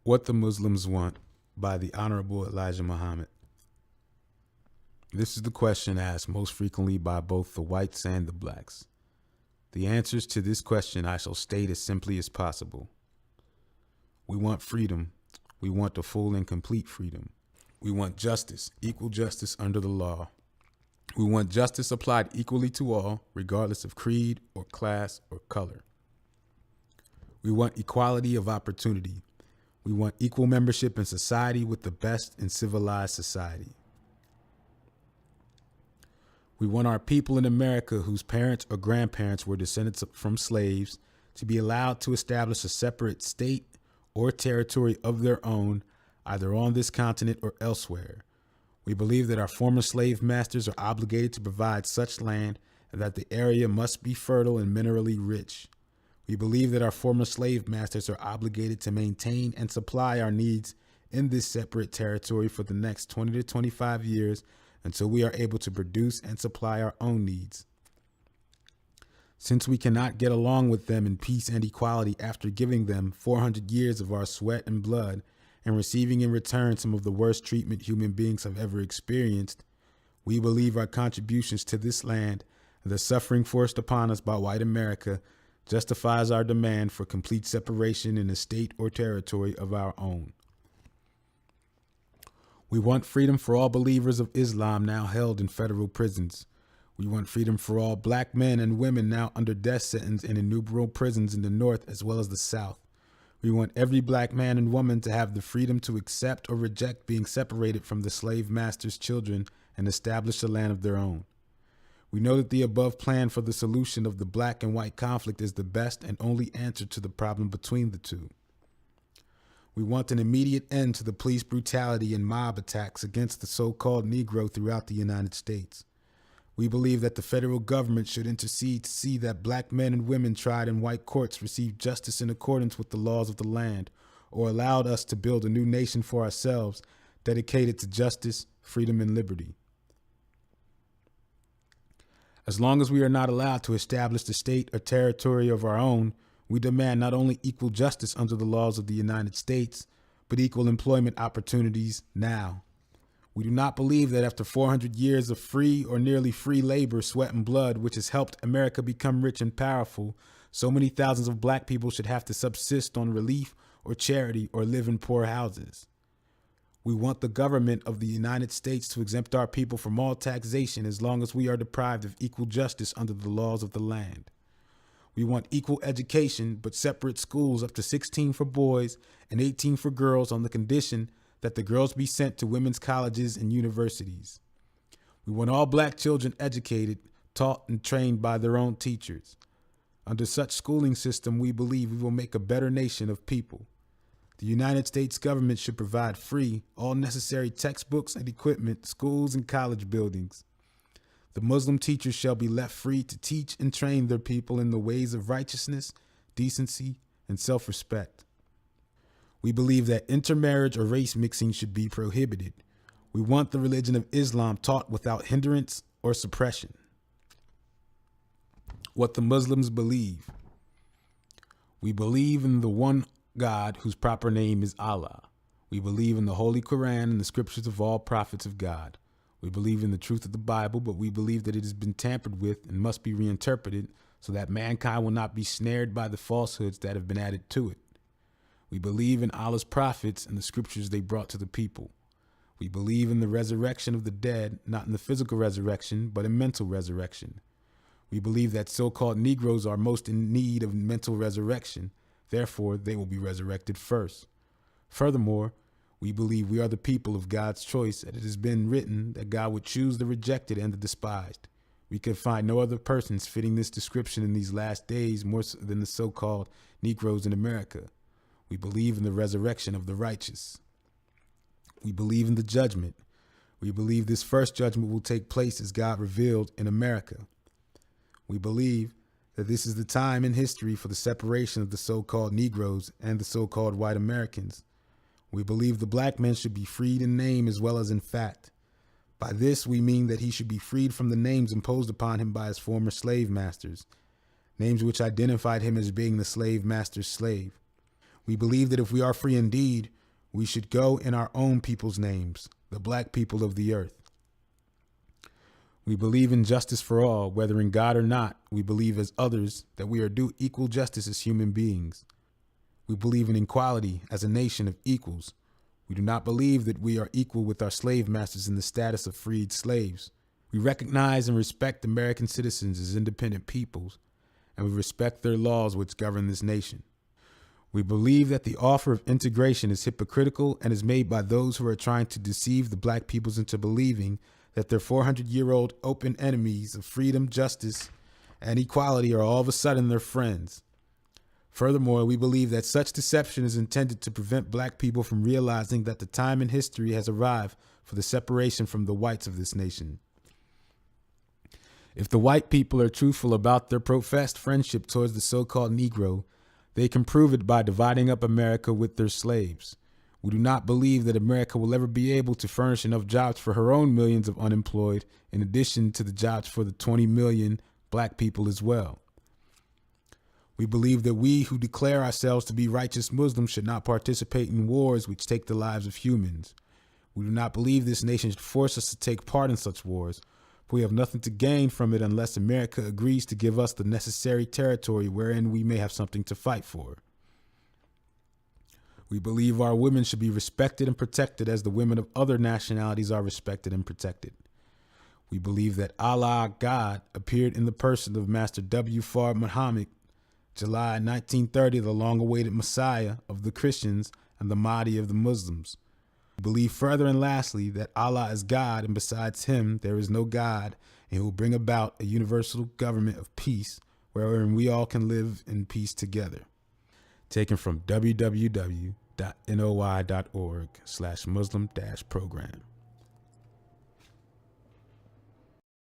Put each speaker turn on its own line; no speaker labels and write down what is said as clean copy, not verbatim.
What the Muslims Want by the Honorable Elijah Muhammad. This is the question asked most frequently by both the whites and the blacks. The answers to this question I shall state as simply as possible. We want freedom. We want a full and complete freedom. We want justice, equal justice under the law. We want justice applied equally to all, regardless of creed or class or color. We want equality of opportunity. We want equal membership in society with the best in civilized society. We want our people in America whose parents or grandparents were descendants from slaves to be allowed to establish a separate state or territory of their own, either on this continent or elsewhere. We believe that our former slave masters are obligated to provide such land and that the area must be fertile and minerally rich. We believe that our former slave masters are obligated to maintain and supply our needs in this separate territory for the next 20 to 25 years until we are able to produce and supply our own needs. Since we cannot get along with them in peace and equality after giving them 400 years of our sweat and blood and receiving in return some of the worst treatment human beings have ever experienced, we believe our contributions to this land and the suffering forced upon us by white America justifies our demand for complete separation in a state or territory of our own. We want freedom for all believers of Islam now held in federal prisons. We want freedom for all black men and women now under death sentence in innumerable prisons in the North as well as the South. We want every black man and woman to have the freedom to accept or reject being separated from the slave master's children and establish a land of their own. We know that the above plan for the solution of the black and white conflict is the best and only answer to the problem between the two. We want an immediate end to the police brutality and mob attacks against the so-called Negro throughout the United States. We believe that the federal government should intercede to see that black men and women tried in white courts receive justice in accordance with the laws of the land, or allowed us to build a new nation for ourselves dedicated to justice, freedom, and liberty. As long as we are not allowed to establish the state or territory of our own, we demand not only equal justice under the laws of the United States, but equal employment opportunities now. We do not believe that after 400 years of free or nearly free labor, sweat, and blood, which has helped America become rich and powerful, so many thousands of black people should have to subsist on relief or charity or live in poor houses. We want the government of the United States to exempt our people from all taxation as long as we are deprived of equal justice under the laws of the land. We want equal education, but separate schools up to 16 for boys and 18 for girls on the condition that the girls be sent to women's colleges and universities. We want all black children educated, taught, and trained by their own teachers. Under such schooling system, we believe we will make a better nation of people. The United States government should provide free, all necessary textbooks and equipment, schools and college buildings. The Muslim teachers shall be left free to teach and train their people in the ways of righteousness, decency, and self-respect. We believe that intermarriage or race mixing should be prohibited. We want the religion of Islam taught without hindrance or suppression. What the Muslims believe. We believe in the one God whose proper name is Allah. We believe in the Holy Quran and the scriptures of all prophets of God. We believe in the truth of the Bible, but we believe that it has been tampered with and must be reinterpreted so that mankind will not be snared by the falsehoods that have been added to it. We believe in Allah's prophets and the scriptures they brought to the people. We believe in the resurrection of the dead, not in the physical resurrection, but in mental resurrection. We believe that so-called Negroes are most in need of mental resurrection. Therefore, they will be resurrected first. Furthermore, we believe we are the people of God's choice, and it has been written that God would choose the rejected and the despised. We could find no other persons fitting this description in these last days more so than the so-called Negroes in America. We believe in the resurrection of the righteous. We believe in the judgment. We believe this first judgment will take place as God revealed in America. We believe that this is the time in history for the separation of the so-called Negroes and the so-called white Americans. We believe the black man should be freed in name as well as in fact. By this, we mean that he should be freed from the names imposed upon him by his former slave masters, names which identified him as being the slave master's slave. We believe that if we are free indeed, we should go in our own people's names, the black people of the earth. We believe in justice for all, whether in God or not. We believe as others that we are due equal justice as human beings. We believe in equality as a nation of equals. We do not believe that we are equal with our slave masters in the status of freed slaves. We recognize and respect American citizens as independent peoples, and we respect their laws which govern this nation. We believe that the offer of integration is hypocritical and is made by those who are trying to deceive the black peoples into believing that their 400-year-old open enemies of freedom, justice, and equality are all of a sudden their friends. Furthermore, we believe that such deception is intended to prevent black people from realizing that the time in history has arrived for the separation from the whites of this nation. If the white people are truthful about their professed friendship towards the so-called Negro, they can prove it by dividing up America with their slaves. We do not believe that America will ever be able to furnish enough jobs for her own millions of unemployed, in addition to the jobs for the 20 million black people as well. We believe that we who declare ourselves to be righteous Muslims should not participate in wars which take the lives of humans. We do not believe this nation should force us to take part in such wars, for we have nothing to gain from it unless America agrees to give us the necessary territory wherein we may have something to fight for. We believe our women should be respected and protected as the women of other nationalities are respected and protected. We believe that Allah, God, appeared in the person of Master W. Fard Muhammad, July 1930, the long-awaited Messiah of the Christians and the Mahdi of the Muslims. We believe further and lastly that Allah is God, and besides him there is no God, and he will bring about a universal government of peace wherein we all can live in peace together. Taken from www.noi.org/Muslim-program.